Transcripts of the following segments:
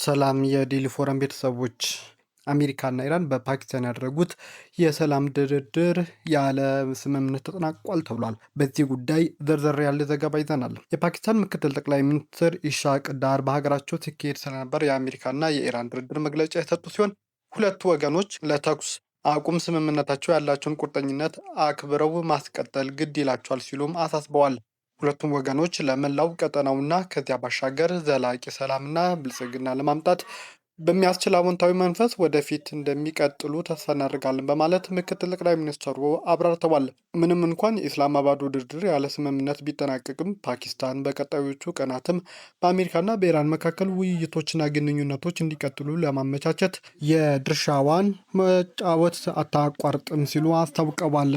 ሰላም የዴሊ ፎረም ቤተሰቦች፣ አሜሪካና ኢራን በፓኪስታን ያደረጉት የሰላም ድርድር ያለ ስምምነት ተጠናቋል ተብሏል። በዚህ ጉዳይ ዘርዘር ያለ ዘገባ ይዘናል። የፓኪስታን ምክትል ጠቅላይ ሚኒስትር ኢሻቅ ዳር በሀገራቸው ሲካሄድ ስለነበር የአሜሪካና የኢራን ድርድር መግለጫ የሰጡ ሲሆን ሁለቱ ወገኖች ለተኩስ አቁም ስምምነታቸው ያላቸውን ቁርጠኝነት አክብረው ማስቀጠል ግድ ይላቸዋል ሲሉም አሳስበዋል። ሁለቱም ወገኖች ለመላው ቀጠናውና ከዚያ ባሻገር ዘላቂ ሰላምና ብልጽግና ለማምጣት በሚያስችል አዎንታዊ መንፈስ ወደፊት እንደሚቀጥሉ ተስፋ እናደርጋለን በማለት ምክትል ጠቅላይ ሚኒስትሩ አብራርተዋል። ምንም እንኳን የኢስላማባዱ ድርድር ያለ ስምምነት ቢጠናቀቅም ፓኪስታን በቀጣዮቹ ቀናትም በአሜሪካና በኢራን መካከል ውይይቶችና ግንኙነቶች እንዲቀጥሉ ለማመቻቸት የድርሻዋን መጫወት አታቋርጥም ሲሉ አስታውቀዋል።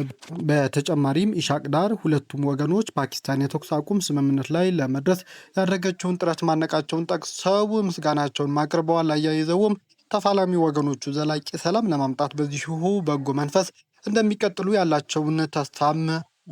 በተጨማሪም ኢሻቅ ዳር ሁለቱም ወገኖች ፓኪስታን የተኩስ አቁም ስምምነት ላይ ለመድረስ ያደረገችውን ጥረት ማድነቃቸውን ጠቅሰው ምስጋናቸውን ማቅርበዋል። አያይዘውም ተፋላሚ ወገኖቹ ዘላቂ ሰላም ለማምጣት በዚሁ በጎ መንፈስ እንደሚቀጥሉ ያላቸውን ተስፋም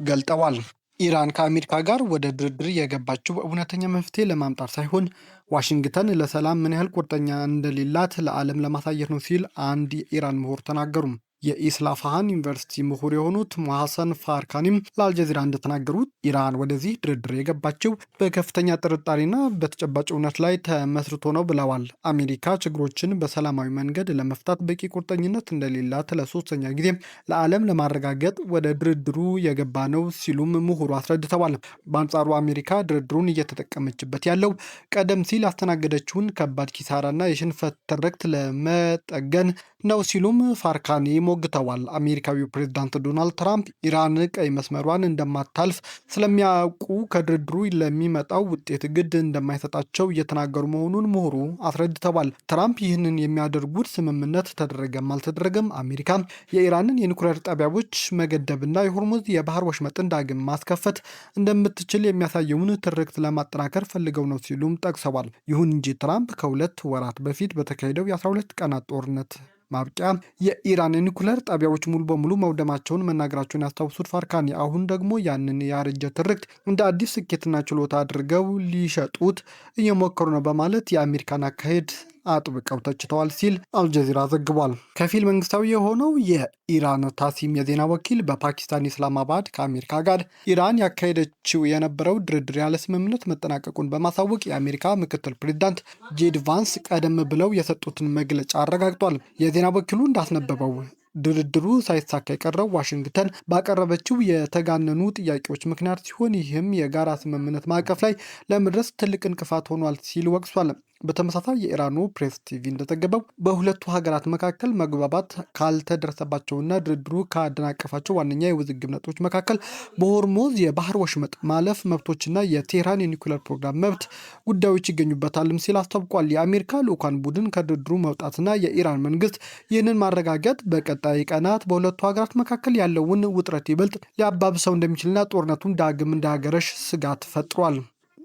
ገልጠዋል። ኢራን ከአሜሪካ ጋር ወደ ድርድር የገባችው እውነተኛ መፍትሄ ለማምጣት ሳይሆን ዋሽንግተን ለሰላም ምን ያህል ቁርጠኛ እንደሌላት ለዓለም ለማሳየት ነው ሲል አንድ የኢራን ምሁር ተናገሩ። የኢስላፋሃን ዩኒቨርሲቲ ምሁር የሆኑት መሐሰን ፋርካኒም ለአልጀዚራ እንደተናገሩት ኢራን ወደዚህ ድርድር የገባችው በከፍተኛ ጥርጣሬና በተጨባጭ እውነት ላይ ተመስርቶ ነው ብለዋል። አሜሪካ ችግሮችን በሰላማዊ መንገድ ለመፍታት በቂ ቁርጠኝነት እንደሌላት ለሶስተኛ ጊዜ ለዓለም ለማረጋገጥ ወደ ድርድሩ የገባ ነው ሲሉም ምሁሩ አስረድተዋል። በአንጻሩ አሜሪካ ድርድሩን እየተጠቀመችበት ያለው ቀደም ሲል ያስተናገደችውን ከባድ ኪሳራና የሽንፈት ትርክት ለመጠገን ነው ሲሉም ፋርካኒ ሞግተዋል። አሜሪካዊው ፕሬዝዳንት ዶናልድ ትራምፕ ኢራን ቀይ መስመሯን እንደማታልፍ ስለሚያውቁ ከድርድሩ ለሚመጣው ውጤት ግድ እንደማይሰጣቸው እየተናገሩ መሆኑን ምሁሩ አስረድተዋል። ትራምፕ ይህንን የሚያደርጉት ስምምነት ተደረገም አልተደረገም አሜሪካ የኢራንን የኒኩሌር ጣቢያዎች መገደብና የሆርሙዝ የባህር ወሽመጥን ዳግም ማስከፈት እንደምትችል የሚያሳየውን ትርክት ለማጠናከር ፈልገው ነው ሲሉም ጠቅሰዋል። ይሁን እንጂ ትራምፕ ከሁለት ወራት በፊት በተካሄደው የ12 ቀናት ጦርነት ማብቂያ የኢራን የኒኩሌር ጣቢያዎች ሙሉ በሙሉ መውደማቸውን መናገራቸውን ያስታውሱት ፋርካኒ አሁን ደግሞ ያንን ያረጀ ትርክት እንደ አዲስ ስኬትና ችሎታ አድርገው ሊሸጡት እየሞከሩ ነው በማለት የአሜሪካን አካሄድ አጥብቀው ተችተዋል ሲል አልጀዚራ ዘግቧል። ከፊል መንግስታዊ የሆነው የኢራን ታሲም የዜና ወኪል በፓኪስታን ኢስላማባድ ከአሜሪካ ጋር ኢራን ያካሄደችው የነበረው ድርድር ያለ ስምምነት መጠናቀቁን በማሳወቅ የአሜሪካ ምክትል ፕሬዚዳንት ጄዲ ቫንስ ቀደም ብለው የሰጡትን መግለጫ አረጋግጧል። የዜና ወኪሉ እንዳስነበበው ድርድሩ ሳይሳካ የቀረው ዋሽንግተን ባቀረበችው የተጋነኑ ጥያቄዎች ምክንያት ሲሆን ይህም የጋራ ስምምነት ማዕቀፍ ላይ ለመድረስ ትልቅ እንቅፋት ሆኗል ሲል ወቅሷል። በተመሳሳይ የኢራኑ ፕሬስ ቲቪ እንደዘገበው በሁለቱ ሀገራት መካከል መግባባት ካልተደረሰባቸውና ድርድሩ ካደናቀፋቸው ዋነኛ የውዝግብ ነጥቦች መካከል በሆርሙዝ የባህር ወሽመጥ ማለፍ መብቶችና የቴህራን የኒኩሌር ፕሮግራም መብት ጉዳዮች ይገኙበታልም ሲል አስታውቋል። የአሜሪካ ልዑካን ቡድን ከድርድሩ መውጣትና የኢራን መንግስት ይህንን ማረጋገጥ በቀጣይ ቀናት በሁለቱ ሀገራት መካከል ያለውን ውጥረት ይበልጥ ሊያባብሰው እንደሚችልና ጦርነቱን ዳግም እንዳያገረሽ ስጋት ፈጥሯል።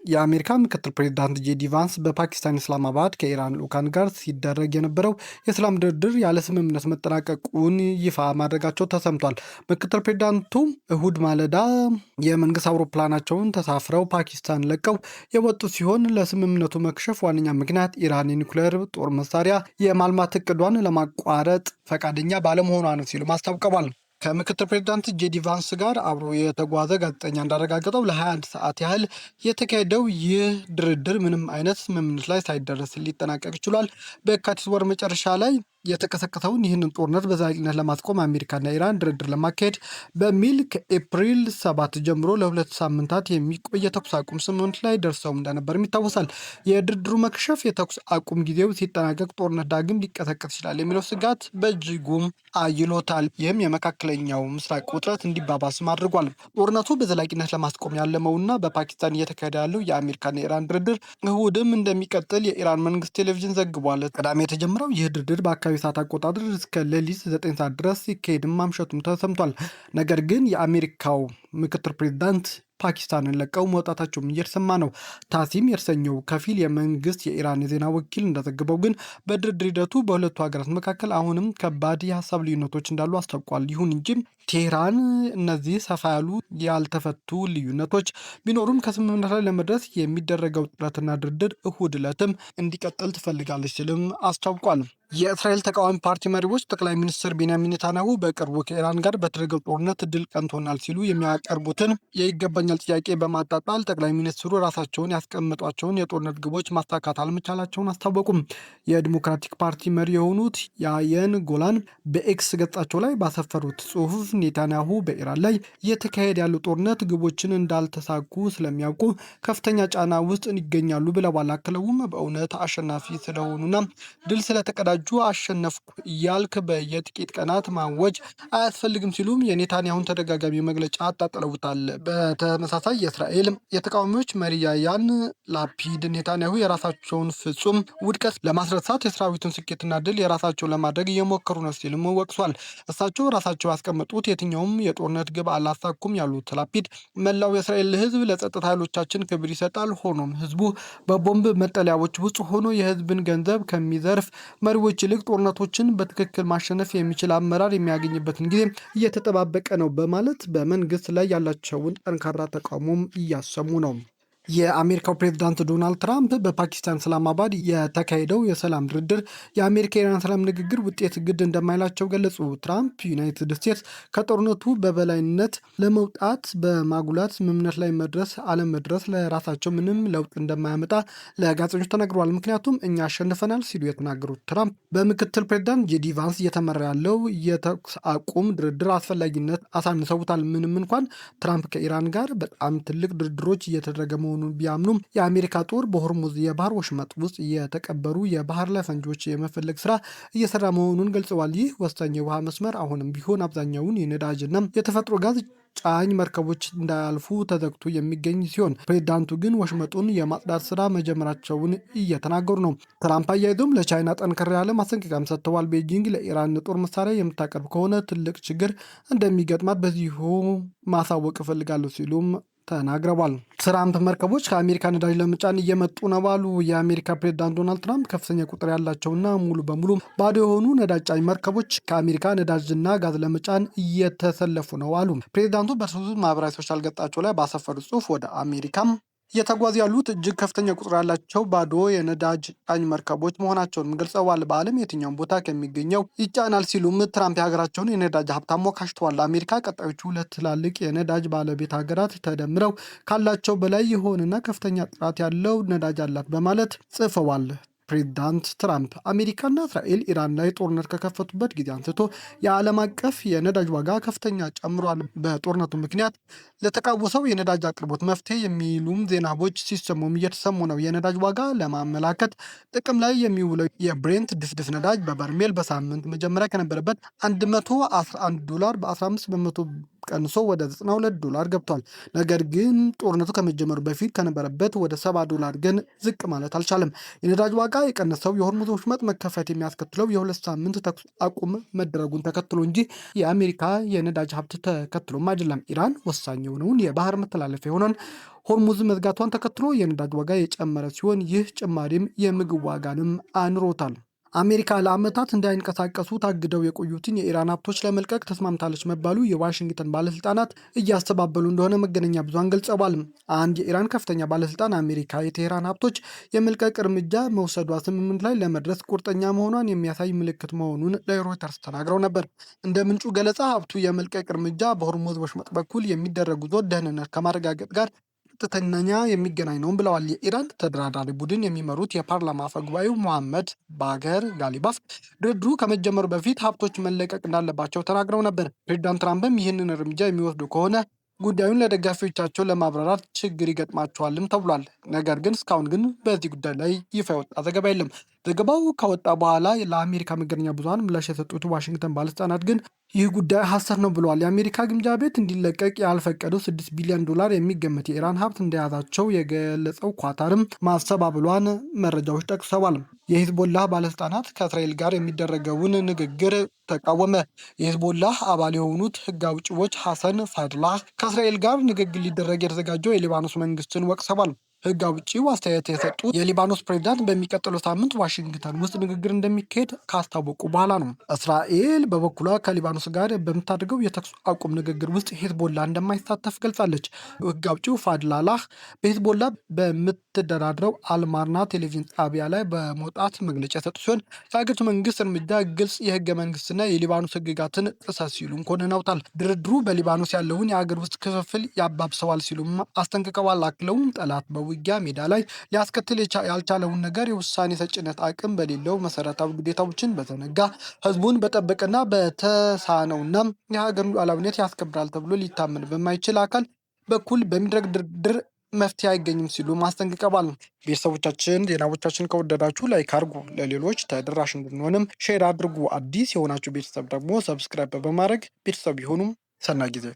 የአሜሪካ ምክትል ፕሬዚዳንት ጄዲ ቫንስ በፓኪስታን ኢስላማባድ ከኢራን ልዑካን ጋር ሲደረግ የነበረው የሰላም ድርድር ያለ ስምምነት መጠናቀቁን ይፋ ማድረጋቸው ተሰምቷል። ምክትል ፕሬዚዳንቱ እሁድ ማለዳ የመንግስት አውሮፕላናቸውን ተሳፍረው ፓኪስታን ለቀው የወጡ ሲሆን ለስምምነቱ መክሸፍ ዋነኛ ምክንያት ኢራን የኒኩሌር ጦር መሳሪያ የማልማት እቅዷን ለማቋረጥ ፈቃደኛ ባለመሆኗ ነው ሲሉ አስታውቀዋል። ከምክትል ፕሬዚዳንት ጄዲ ቫንስ ጋር አብሮ የተጓዘ ጋዜጠኛ እንዳረጋገጠው ለ21 ሰዓት ያህል የተካሄደው ይህ ድርድር ምንም አይነት ስምምነት ላይ ሳይደረስ ሊጠናቀቅ ችሏል። በየካቲት ወር መጨረሻ ላይ የተቀሰቀሰውን ይህንን ጦርነት በዘላቂነት ለማስቆም አሜሪካና ኢራን ድርድር ለማካሄድ በሚል ከኤፕሪል 7 ጀምሮ ለ2 ሳምንታት የሚቆይ የተኩስ አቁም ስምምነት ላይ ደርሰው እንደነበርም ይታወሳል። የድርድሩ መክሸፍ የተኩስ አቁም ጊዜው ሲጠናቀቅ ጦርነት ዳግም ሊቀሰቀስ ይችላል የሚለው ስጋት በእጅጉም አይሎታል። ይህም የመካከለኛው ምስራቅ ውጥረት እንዲባባስም አድርጓል። ጦርነቱ በዘላቂነት ለማስቆም ያለመውና በፓኪስታን እየተካሄደ ያለው የአሜሪካና ኢራን ድርድር እሁድም እንደሚቀጥል የኢራን መንግስት ቴሌቪዥን ዘግቧል። ቅዳሜ የተጀመረው ይህ ድርድር በአካባቢ ሰዓት አቆጣጠር እስከ ሌሊት 9 ሰዓት ድረስ ሲካሄድም ማምሸቱም ተሰምቷል። ነገር ግን የአሜሪካው ምክትል ፕሬዚዳንት ፓኪስታንን ለቀው መውጣታቸውም እየተሰማ ነው። ታሲም የተሰኘው ከፊል የመንግስት የኢራን የዜና ወኪል እንደዘገበው ግን በድርድር ሂደቱ በሁለቱ ሀገራት መካከል አሁንም ከባድ የሀሳብ ልዩነቶች እንዳሉ አስታውቋል። ይሁን እንጂ ቴህራን እነዚህ ሰፋ ያሉ ያልተፈቱ ልዩነቶች ቢኖሩም ከስምምነት ላይ ለመድረስ የሚደረገው ጥረትና ድርድር እሁድ ዕለትም እንዲቀጥል ትፈልጋለች ሲልም አስታውቋል። የእስራኤል ተቃዋሚ ፓርቲ መሪዎች ጠቅላይ ሚኒስትር ቤንያሚን ኔታንያሁ በቅርቡ ከኢራን ጋር በተደረገው ጦርነት ድል ቀንቶናል ሲሉ የሚያቀርቡትን የይገባኛል ጥያቄ በማጣጣል ጠቅላይ ሚኒስትሩ ራሳቸውን ያስቀመጧቸውን የጦርነት ግቦች ማሳካት አለመቻላቸውን አስታወቁም። የዲሞክራቲክ ፓርቲ መሪ የሆኑት ያየን ጎላን በኤክስ ገጻቸው ላይ ባሰፈሩት ጽሁፍ ኔታንያሁ በኢራን ላይ እየተካሄደ ያለው ጦርነት ግቦችን እንዳልተሳኩ ስለሚያውቁ ከፍተኛ ጫና ውስጥ ይገኛሉ ብለዋል። አክለውም በእውነት አሸናፊ ስለሆኑና ድል ስለተቀዳጁ አሸነፍኩ እያልክ በየጥቂት ቀናት ማወጅ አያስፈልግም ሲሉም የኔታንያሁን ተደጋጋሚ መግለጫ አጣጥለውታል። በተመሳሳይ የእስራኤል የተቃዋሚዎች መሪ ያያን ላፒድ ኔታንያሁ የራሳቸውን ፍጹም ውድቀት ለማስረሳት የሰራዊቱን ስኬትና ድል የራሳቸው ለማድረግ እየሞከሩ ነው ሲልም ወቅሷል። እሳቸው ራሳቸው ያስቀመጡት የትኛውም የጦርነት ግብ አላሳኩም ያሉት ላፒድ መላው የእስራኤል ሕዝብ ለጸጥታ ኃይሎቻችን ክብር ይሰጣል። ሆኖም ሕዝቡ በቦምብ መጠለያዎች ውስጥ ሆኖ የሕዝብን ገንዘብ ከሚዘርፍ መሪዎች ይልቅ ጦርነቶችን በትክክል ማሸነፍ የሚችል አመራር የሚያገኝበትን ጊዜ እየተጠባበቀ ነው በማለት በመንግስት ላይ ያላቸውን ጠንካራ ተቃውሞም እያሰሙ ነው። የአሜሪካው ፕሬዝዳንት ዶናልድ ትራምፕ በፓኪስታን እስላማባድ የተካሄደው የሰላም ድርድር የአሜሪካ የኢራን ሰላም ንግግር ውጤት ግድ እንደማይላቸው ገለጹ። ትራምፕ ዩናይትድ ስቴትስ ከጦርነቱ በበላይነት ለመውጣት በማጉላት ስምምነት ላይ መድረስ አለመድረስ ለራሳቸው ምንም ለውጥ እንደማያመጣ ለጋዜጠኞች ተናግረዋል። ምክንያቱም እኛ አሸንፈናል ሲሉ የተናገሩት ትራምፕ በምክትል ፕሬዝዳንት ጄዲ ቫንስ እየተመራ ያለው የተኩስ አቁም ድርድር አስፈላጊነት አሳንሰውታል። ምንም እንኳን ትራምፕ ከኢራን ጋር በጣም ትልቅ ድርድሮች እየተደረገ መሆኑን ቢያምኑም የአሜሪካ ጦር በሆርሙዝ የባህር ወሽመጥ ውስጥ የተቀበሩ የባህር ላይ ፈንጂዎች የመፈለግ ስራ እየሰራ መሆኑን ገልጸዋል። ይህ ወሳኝ የውሃ መስመር አሁንም ቢሆን አብዛኛውን የነዳጅና የተፈጥሮ ጋዝ ጫኝ መርከቦች እንዳያልፉ ተዘግቶ የሚገኝ ሲሆን ፕሬዝዳንቱ ግን ወሽመጡን የማጽዳት ስራ መጀመራቸውን እየተናገሩ ነው። ትራምፕ አያይዘውም ለቻይና ጠንከር ያለ ማስጠንቀቂያም ሰጥተዋል። ቤጂንግ ለኢራን ጦር መሳሪያ የምታቀርብ ከሆነ ትልቅ ችግር እንደሚገጥማት በዚሁ ማሳወቅ እፈልጋለሁ ሲሉም ተናግረዋል። ትራምፕ መርከቦች ከአሜሪካ ነዳጅ ለመጫን እየመጡ ነው ባሉ የአሜሪካ ፕሬዝዳንት ዶናልድ ትራምፕ ከፍተኛ ቁጥር ያላቸውና ሙሉ በሙሉ ባዶ የሆኑ ነዳጅ ጫኝ መርከቦች ከአሜሪካ ነዳጅና ጋዝ ለመጫን እየተሰለፉ ነው አሉ። ፕሬዝዳንቱ በሶስቱ ማህበራዊ ሶሻል ገጻቸው ላይ ባሰፈሩት ጽሁፍ ወደ አሜሪካም እየተጓዙ ያሉት እጅግ ከፍተኛ ቁጥር ያላቸው ባዶ የነዳጅ ጫኝ መርከቦች መሆናቸውን ገልጸዋል። በዓለም የትኛውም ቦታ ከሚገኘው ይጫናል ሲሉም ትራምፕ የሀገራቸውን የነዳጅ ሀብት አሞካሽተዋል። አሜሪካ ቀጣዮቹ ሁለት ትላልቅ የነዳጅ ባለቤት ሀገራት ተደምረው ካላቸው በላይ የሆነና ከፍተኛ ጥራት ያለው ነዳጅ አላት በማለት ጽፈዋል። ፕሬዝዳንት ትራምፕ አሜሪካና እስራኤል ኢራን ላይ ጦርነት ከከፈቱበት ጊዜ አንስቶ የዓለም አቀፍ የነዳጅ ዋጋ ከፍተኛ ጨምሯል። በጦርነቱ ምክንያት ለተቃወሰው የነዳጅ አቅርቦት መፍትሄ የሚሉም ዜናዎች ሲሰሙም እየተሰሙ ነው። የነዳጅ ዋጋ ለማመላከት ጥቅም ላይ የሚውለው የብሬንት ድፍድፍ ነዳጅ በበርሜል በሳምንት መጀመሪያ ከነበረበት $111 በ15 በመቶ ቀንሶ ወደ $92 ገብቷል። ነገር ግን ጦርነቱ ከመጀመሩ በፊት ከነበረበት ወደ $70 ግን ዝቅ ማለት አልቻለም። የነዳጅ ዋጋ የቀነሰው የሆርሙዝ ወሽመጥ መከፈት የሚያስከትለው የ2 ሳምንት ተኩስ አቁም መደረጉን ተከትሎ እንጂ የአሜሪካ የነዳጅ ሀብት ተከትሎም አይደለም። ኢራን ወሳኝ የሆነውን የባህር መተላለፊያ የሆነውን ሆርሙዝ መዝጋቷን ተከትሎ የነዳጅ ዋጋ የጨመረ ሲሆን ይህ ጭማሪም የምግብ ዋጋንም አንሮታል። አሜሪካ ለዓመታት እንዳይንቀሳቀሱ ታግደው የቆዩትን የኢራን ሀብቶች ለመልቀቅ ተስማምታለች መባሉ የዋሽንግተን ባለስልጣናት እያስተባበሉ እንደሆነ መገናኛ ብዙሃን ገልጸዋል። አንድ የኢራን ከፍተኛ ባለስልጣን አሜሪካ የቴህራን ሀብቶች የመልቀቅ እርምጃ መውሰዷ ስምምነት ላይ ለመድረስ ቁርጠኛ መሆኗን የሚያሳይ ምልክት መሆኑን ለሮይተርስ ተናግረው ነበር። እንደ ምንጩ ገለጻ ሀብቱ የመልቀቅ እርምጃ በሆርሙዝ ወሽመጥ በኩል የሚደረግ ጉዞ ደህንነት ከማረጋገጥ ጋር ቀጥተኛ የሚገናኝ ነው ብለዋል። የኢራን ተደራዳሪ ቡድን የሚመሩት የፓርላማ አፈ ጉባኤው ሞሐመድ ባገር ጋሊባፍ ድርድሩ ከመጀመሩ በፊት ሀብቶች መለቀቅ እንዳለባቸው ተናግረው ነበር። ፕሬዚዳንት ትራምፕም ይህንን እርምጃ የሚወስዱ ከሆነ ጉዳዩን ለደጋፊዎቻቸው ለማብራራት ችግር ይገጥማቸዋልም ተብሏል። ነገር ግን እስካሁን ግን በዚህ ጉዳይ ላይ ይፋ የወጣ ዘገባ የለም። ዘገባው ከወጣ በኋላ ለአሜሪካ መገናኛ ብዙሃን ምላሽ የሰጡት ዋሽንግተን ባለስልጣናት ግን ይህ ጉዳይ ሀሰት ነው ብለዋል። የአሜሪካ ግምጃ ቤት እንዲለቀቅ ያልፈቀደው $6 ቢሊዮን የሚገመት የኢራን ሀብት እንደያዛቸው የገለጸው ኳታርም ማስተባበሏን መረጃዎች ጠቅሰዋል። የሂዝቦላህ ባለስልጣናት ከእስራኤል ጋር የሚደረገውን ንግግር ተቃወመ። የሂዝቦላህ አባል የሆኑት ህግ አውጪዎች ሐሰን ፋድላህ ከእስራኤል ጋር ንግግር ሊደረግ የተዘጋጀው የሊባኖስ መንግስትን ወቅሰዋል። ህግ አውጪው አስተያየት የሰጡት የሊባኖስ ፕሬዚዳንት በሚቀጥለው ሳምንት ዋሽንግተን ውስጥ ንግግር እንደሚካሄድ ካስታወቁ በኋላ ነው። እስራኤል በበኩሏ ከሊባኖስ ጋር በምታደርገው የተኩስ አቁም ንግግር ውስጥ ሄዝቦላ እንደማይሳተፍ ገልጻለች። ህግ አውጪው ፋድላላህ በሄዝቦላ በምትደራድረው አልማርና ቴሌቪዥን ጣቢያ ላይ በመውጣት መግለጫ የሰጡ ሲሆን የሀገሪቱ መንግስት እርምጃ ግልጽ የህገ መንግስትና የሊባኖስ ህግጋትን ጥሰት ሲሉም ኮንነውታል። ድርድሩ በሊባኖስ ያለውን የሀገር ውስጥ ክፍፍል ያባብሰዋል ሲሉም አስጠንቅቀዋል። አክለውም ጠላት በውጊያ ሜዳ ላይ ሊያስከትል ያልቻለውን ነገር የውሳኔ ሰጭነት አቅም በሌለው መሰረታዊ ግዴታዎችን በዘነጋ ህዝቡን በጠበቀና በተሳነውና የሀገሩን ሉዓላዊነት ያስከብራል ተብሎ ሊታመን በማይችል አካል በኩል በሚደረግ ድርድር መፍትሄ አይገኝም ሲሉ ማስጠንቅቀዋል። ቤተሰቦቻችን ዜናዎቻችን ከወደዳችሁ ላይክ አድርጉ፣ ለሌሎች ተደራሽ እንድንሆንም ሼር አድርጉ። አዲስ የሆናችሁ ቤተሰብ ደግሞ ሰብስክራይብ በማድረግ ቤተሰብ ይሁኑ። ሰናይ ጊዜ